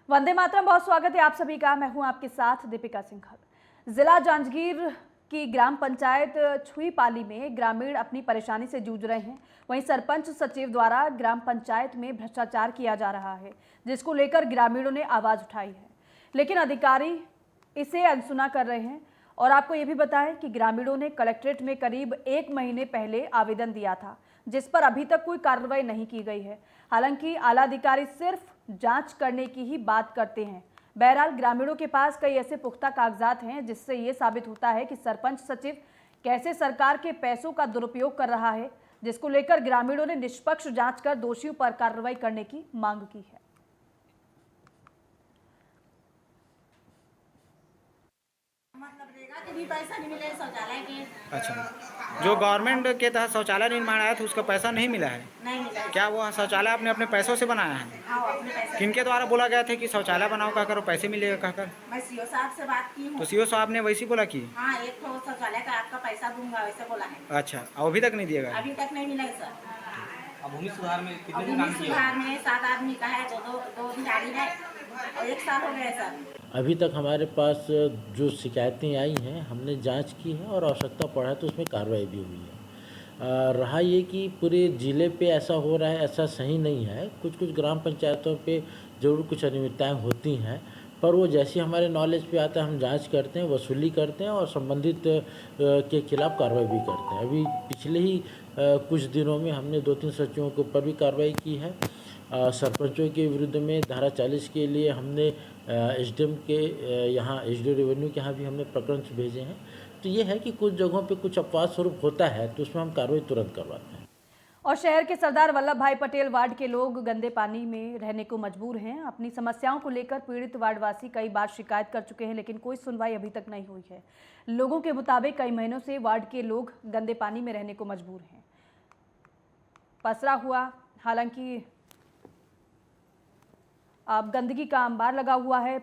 वंदे मातरम, बहुत स्वागत है आप सभी का। मैं हूं आपके साथ दीपिका सिंघल। जिला जांजगीर की ग्राम पंचायत छुईपाली में ग्रामीण अपनी परेशानी से जूझ रहे हैं। वहीं सरपंच सचिव द्वारा ग्राम पंचायत में भ्रष्टाचार किया जा रहा है, जिसको लेकर ग्रामीणों ने आवाज उठाई है, लेकिन अधिकारी इसे अनसुना कर रहे हैं। और आपको ये भी बताएं कि ग्रामीणों ने कलेक्ट्रेट में करीब 1 महीने पहले आवेदन दिया था, जिस पर अभी तक कोई कार्रवाई नहीं की गई है। हालांकि आला अधिकारी सिर्फ जांच करने की ही बात करते हैं। बहरहाल ग्रामीणों के पास कई ऐसे पुख्ता कागजात हैं जिससे ये साबित होता है कि सरपंच सचिव कैसे सरकार के पैसों का दुरुपयोग कर रहा है, जिसको लेकर ग्रामीणों ने निष्पक्ष जांच कर दोषियों पर कार्रवाई करने की मांग की है। पैसा नहीं मिले शौचालय के। अच्छा, जो गवर्नमेंट के तहत शौचालय निर्माण आया था उसका पैसा नहीं मिला है? नहीं मिला। क्या वो शौचालय आपने अपने पैसों से बनाया है? हाँ, अपने पैसे। किनके द्वारा बोला गया था कि शौचालय बनाओ कहकर पैसे मिलेगा कहकर? मैं सीओ साहब से बात की हूँ। तो सीओ साहब ने वैसी बोला कि हाँ, एक तो शौचालय का आपका पैसा दूंगा वैसे बोला है। अच्छा, अभी तक नहीं दिया गया? अभी तक नहीं मिला है सर। अब भूमि सुधार में कितने भूमि काम किए? सुधार में 7 आदमी का है, दो गाड़ी है और 1 साल हो गया है सर। अभी तक हमारे पास जो शिकायतें आई हैं हमने जांच की है और आवश्यकता पड़ा है तो उसमें कार्रवाई भी हुई है। रहा ये कि पूरे ज़िले पे ऐसा हो रहा है, ऐसा सही नहीं है। कुछ कुछ ग्राम पंचायतों पे ज़रूर कुछ अनियमितताएँ होती हैं, पर वो जैसे हमारे नॉलेज पे आता है हम जांच करते हैं, वसूली करते हैं और संबंधित के खिलाफ कार्रवाई भी करते हैं। अभी पिछले ही कुछ दिनों में हमने 2-3 सचिवों के ऊपर भी कार्रवाई की है। सरपंचों के विरुद्ध में धारा 40 के लिए हमने एसडीएम के यहाँ एसडीओ रेवेन्यू के यहाँ भी हमने प्रकरण भेजे हैं। तो ये है कि कुछ जगहों पे कुछ अपवाद स्वरूप होता है तो उसमें हम कार्रवाई तुरंत करवाते हैं। और शहर के सरदार वल्लभ भाई पटेल वार्ड के लोग गंदे पानी में रहने को मजबूर हैं। अपनी समस्याओं को लेकर पीड़ित वार्डवासी कई बार शिकायत कर चुके हैं, लेकिन कोई सुनवाई अभी तक नहीं हुई है। लोगों के मुताबिक कई महीनों से वार्ड के लोग गंदे पानी में रहने को मजबूर हैं। पसरा हुआ, हालांकि अब गंदगी का अंबार लगा हुआ है।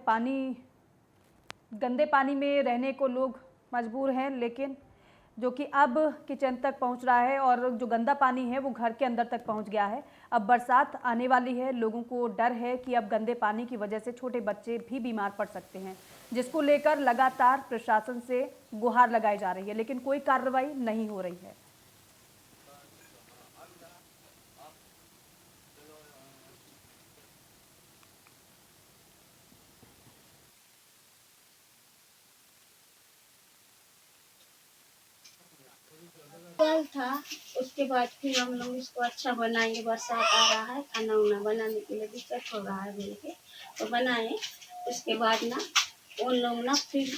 गंदे पानी में रहने को लोग मजबूर हैं, लेकिन जो कि अब किचन तक पहुंच रहा है और जो गंदा पानी है वो घर के अंदर तक पहुंच गया है। अब बरसात आने वाली है, लोगों को डर है कि अब गंदे पानी की वजह से छोटे बच्चे भी बीमार पड़ सकते हैं, जिसको लेकर लगातार प्रशासन से गुहार लगाई जा रही है, लेकिन कोई कार्रवाई नहीं हो रही है। कल था, उसके बाद फिर हम लोग इसको अच्छा बनाएंगे। बरसात आ रहा है, खाना उना बनाने के लिए दिक्कत हो रहा है बोल के तो बनाए। उसके बाद ना उन लोग ना फिर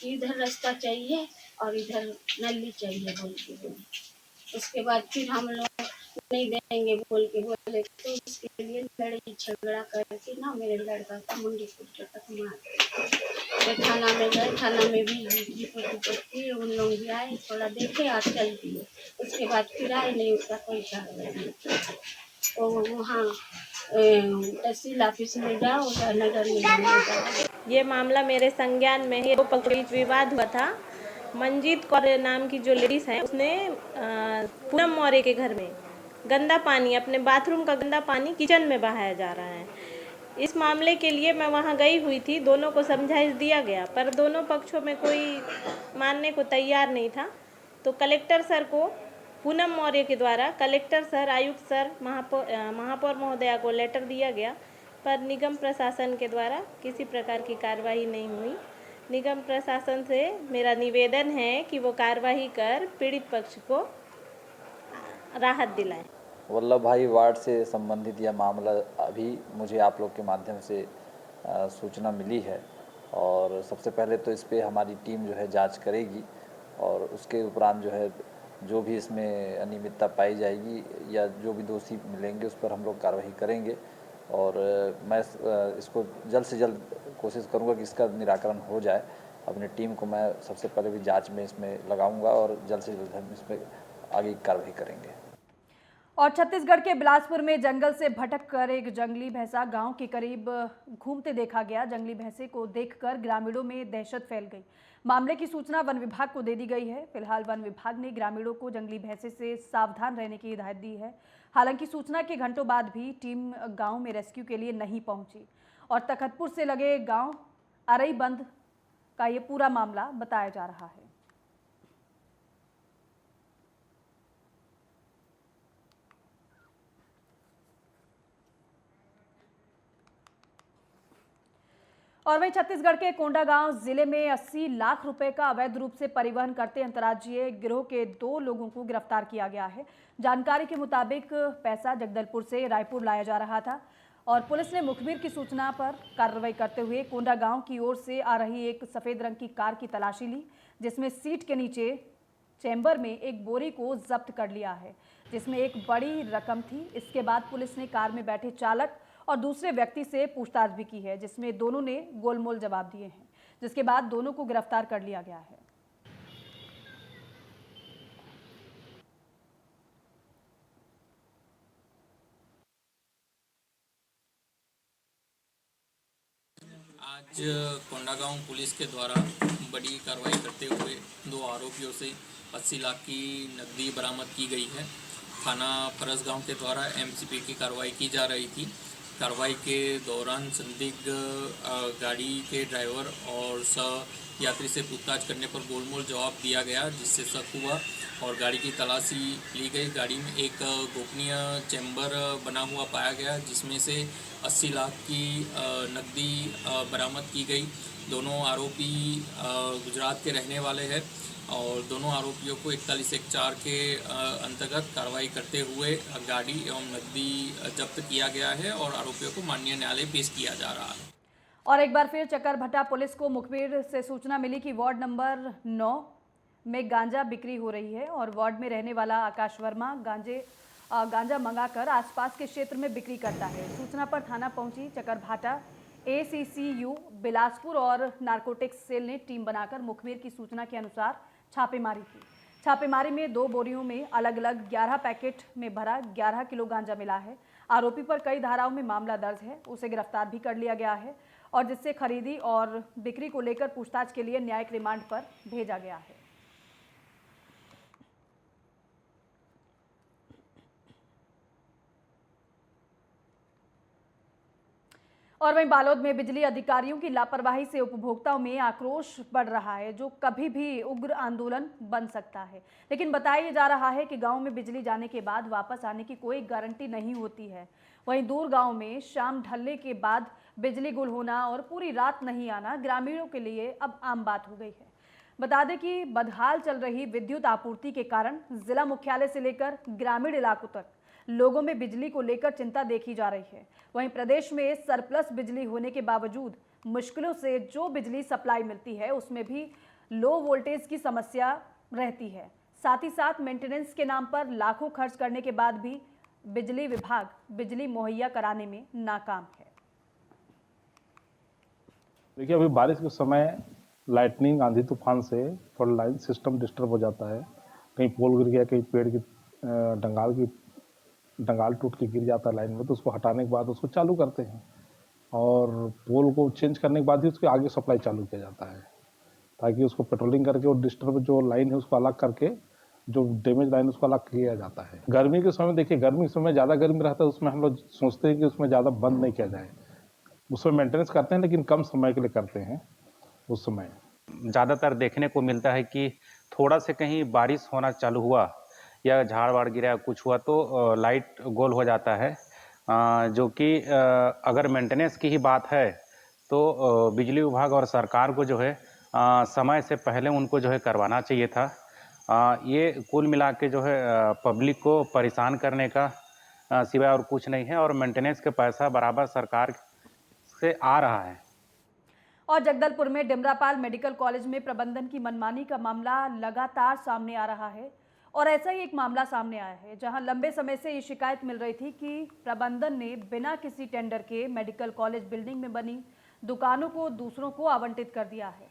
इधर रास्ता चाहिए और इधर नली चाहिए बोल के बोले। उसके बाद फिर हम लोग नहीं देंगे बोल के बोले, तो इसके लिए लड़ाई झगड़ा करके ना मेरे लड़का का मुंडी फुट तक मार। थाना में गए, थाना में भी रिपोर्ट किए, उन लोग भी आए, थोड़ा देखे और चल दिए। उसके बाद फिर आए नहीं, उसका कोई कार्रवाई नहीं। तो वहाँ तहसील ऑफिस में जाओ या नगर निगम में जाओ। ये मामला मेरे संज्ञान में है। 2 पक्ष के बीच विवाद हुआ था। मंजीत कौर नाम की जो लेडीज है उसने पूनम मौर्य के घर में गंदा पानी, अपने बाथरूम का गंदा पानी किचन में बहाया जा रहा है। इस मामले के लिए मैं वहां गई हुई थी, दोनों को समझाइश दिया गया, पर दोनों पक्षों में कोई मानने को तैयार नहीं था। तो कलेक्टर सर को, पूनम मौर्य के द्वारा कलेक्टर सर, आयुक्त सर, महापौर महोदया को लेटर दिया गया, पर निगम प्रशासन के द्वारा किसी प्रकार की कार्रवाई नहीं हुई। निगम प्रशासन से मेरा निवेदन है कि वो कार्रवाई कर पीड़ित पक्ष को राहत दिलाएं। वल्लभ भाई वार्ड से संबंधित यह मामला अभी मुझे आप लोग के माध्यम से सूचना मिली है, और सबसे पहले तो इस पे हमारी टीम जो है जांच करेगी और उसके उपरांत जो है जो भी इसमें अनियमितता पाई जाएगी या जो भी दोषी मिलेंगे उस पर हम लोग कार्रवाई करेंगे। और मैं इसको जल्द से जल्द कोशिश करूंगा कि इसका निराकरण हो जाए। अपनी टीम को मैं सबसे पहले भी जांच में इसमें लगाऊंगा और जल्द से जल्द हम इसमें आगे कार्रवाई करेंगे। और छत्तीसगढ़ के बिलासपुर में जंगल से भटक कर एक जंगली भैंसा गांव के करीब घूमते देखा गया। जंगली भैंसे को देखकर ग्रामीणों में दहशत फैल गई। मामले की सूचना वन विभाग को दे दी गई है। फिलहाल वन विभाग ने ग्रामीणों को जंगली भैंसे से सावधान रहने की हिदायत दी है। हालांकि सूचना के घंटों बाद भी टीम गांव में रेस्क्यू के लिए नहीं पहुंची। और तखतपुर से लगे गांव अरई बंद का ये पूरा मामला बताया जा रहा है। और वहीं छत्तीसगढ़ के कोंडागांव जिले में 80 लाख रुपए का अवैध रूप से परिवहन करते अंतर्राज्यीय गिरोह के 2 लोगों को गिरफ्तार किया गया है। जानकारी के मुताबिक पैसा जगदलपुर से रायपुर लाया जा रहा था और पुलिस ने मुखबिर की सूचना पर कार्रवाई करते हुए कोंडागांव की ओर से आ रही एक सफेद रंग की कार की तलाशी ली, जिसमें सीट के नीचे चैम्बर में एक बोरी को जब्त कर लिया है, जिसमें एक बड़ी रकम थी। इसके बाद पुलिस ने कार में बैठे चालक और दूसरे व्यक्ति से पूछताछ भी की है, जिसमें दोनों ने गोलमोल जवाब दिए हैं, जिसके बाद दोनों को गिरफ्तार कर लिया गया है। आज कोंडागांव पुलिस के द्वारा बड़ी कार्रवाई करते हुए 2 आरोपियों से 80 लाख की नकदी बरामद की गई है। थाना फरसगांव के द्वारा एमसीपी की कार्रवाई की जा रही थी। कार्रवाई के दौरान संदिग्ध गाड़ी के ड्राइवर और सह यात्री से पूछताछ करने पर गोलमोल जवाब दिया गया, जिससे शक हुआ और गाड़ी की तलाशी ली गई। गाड़ी में एक गोपनीय चैम्बर बना हुआ पाया गया, जिसमें से 80 लाख की नकदी बरामद की गई। दोनों आरोपी गुजरात के रहने वाले हैं और दोनों आरोपियों को 4114 के अंतर्गत कार्रवाई करते हुए गाड़ी एवं नकदी जब्त किया गया है और आरोपियों को माननीय न्यायालय पेश किया जा रहा है। और एक बार फिर चकरभट्टा पुलिस को मुखबिर से सूचना मिली कि वार्ड नंबर 9 में गांजा बिक्री हो रही है और वार्ड में रहने वाला आकाश वर्मा गांजा मंगाकर आसपास के क्षेत्र में बिक्री करता है। सूचना पर थाना पहुंची चकरभाटा ACCU बिलासपुर और नारकोटिक्स सेल ने टीम बनाकर मुखबिर की सूचना के अनुसार छापेमारी की। छापेमारी में 2 बोरियों में अलग अलग 11 पैकेट में भरा 11 किलो गांजा मिला है। आरोपी पर कई धाराओं में मामला दर्ज है, उसे गिरफ्तार भी कर लिया गया है और जिससे खरीदी और बिक्री को लेकर पूछताछ के लिए न्यायिक रिमांड पर भेजा गया है। और वहीं बालोद में बिजली अधिकारियों की लापरवाही से उपभोक्ताओं में आक्रोश बढ़ रहा है, जो कभी भी उग्र आंदोलन बन सकता है। लेकिन बताया जा रहा है कि गांव में बिजली जाने के बाद वापस आने की कोई गारंटी नहीं होती है। वहीं दूर गांव में शाम ढलने के बाद बिजली गुल होना और पूरी रात नहीं आना ग्रामीणों के लिए अब आम बात हो गई है। बता दें कि बदहाल चल रही विद्युत आपूर्ति के कारण जिला मुख्यालय से लेकर ग्रामीण इलाकों तक लोगों में बिजली को लेकर चिंता देखी जा रही है। वहीं प्रदेश में सरप्लस बिजली होने के बावजूद मुश्किलों से जो बिजली सप्लाई मिलती है उसमें भी लो वोल्टेज की समस्या रहती है। साथ ही साथ मेंटेनेंस के नाम पर लाखों खर्च करने के बाद भी बिजली विभाग बिजली मुहैया कराने में नाकाम है। देखिए, अभी बारिश के समय लाइटनिंग, आंधी तूफान से थोड़ा लाइन सिस्टम डिस्टर्ब हो जाता है। कहीं पोल गिर गया, कहीं पेड़ की डंगाल टूट के गिर जाता है लाइन में, तो उसको हटाने के बाद उसको चालू करते हैं और पोल को चेंज करने के बाद ही उसके आगे सप्लाई चालू किया जाता है, ताकि उसको पेट्रोलिंग करके और डिस्टर्ब जो लाइन है उसको अलग करके जो डैमेज लाइन उसको अलग किया जाता है। गर्मी के समय देखिए, गर्मी के समय ज़्यादा गर्मी रहता है, उसमें हम लोग सोचते हैं कि उसमें ज़्यादा बंद नहीं किया जाए, उसमें मेंटेनेंस करते हैं लेकिन कम समय के लिए करते हैं। उस समय ज़्यादातर देखने को मिलता है कि थोड़ा से कहीं बारिश होना चालू हुआ या झाड़ वाड़ गिरा कुछ हुआ तो लाइट गोल हो जाता है, जो कि अगर मेंटेनेंस की ही बात है तो बिजली विभाग और सरकार को जो है समय से पहले उनको जो है करवाना चाहिए था। ये कुल मिला के जो है पब्लिक को परेशान करने का सिवाय और कुछ नहीं है और मेंटेनेंस का पैसा बराबर सरकार से आ रहा है। और जगदलपुर में डिमरापाल मेडिकल कॉलेज में प्रबंधन की मनमानी का मामला लगातार सामने आ रहा है और ऐसा ही एक मामला सामने आया है, जहां लंबे समय से ये शिकायत मिल रही थी कि प्रबंधन ने बिना किसी टेंडर के मेडिकल कॉलेज बिल्डिंग में बनी दुकानों को दूसरों को आवंटित कर दिया है।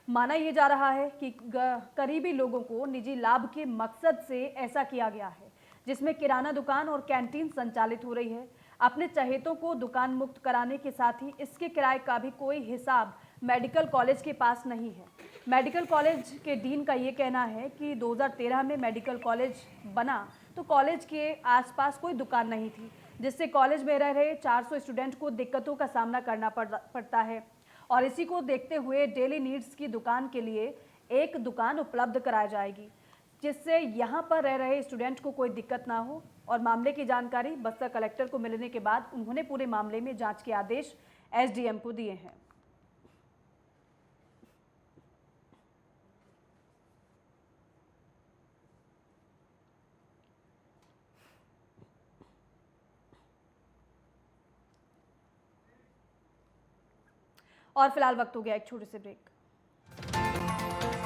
माना यह जा रहा है कि करीबी लोगों को निजी लाभ के मकसद से ऐसा किया गया है, जिसमें किराना दुकान और कैंटीन संचालित हो रही है। अपने चहेतों को दुकान मुक्त कराने के साथ ही इसके किराए का भी कोई हिसाब मेडिकल कॉलेज के पास नहीं है। मेडिकल कॉलेज के डीन का ये कहना है कि 2013 में मेडिकल कॉलेज बना तो कॉलेज के आसपास कोई दुकान नहीं थी, जिससे कॉलेज में रह रहे 400 स्टूडेंट को दिक्कतों का सामना करना पड़ता है। और इसी को देखते हुए डेली नीड्स की दुकान के लिए एक दुकान उपलब्ध कराई जाएगी, जिससे यहाँ पर रह रहे स्टूडेंट को कोई दिक्कत ना हो। और मामले की जानकारी बस्तर कलेक्टर को मिलने के बाद उन्होंने पूरे मामले में जांच के आदेश एसडीएम को दिए हैं। और फिलहाल वक्त हो गया एक छोटे से ब्रेक।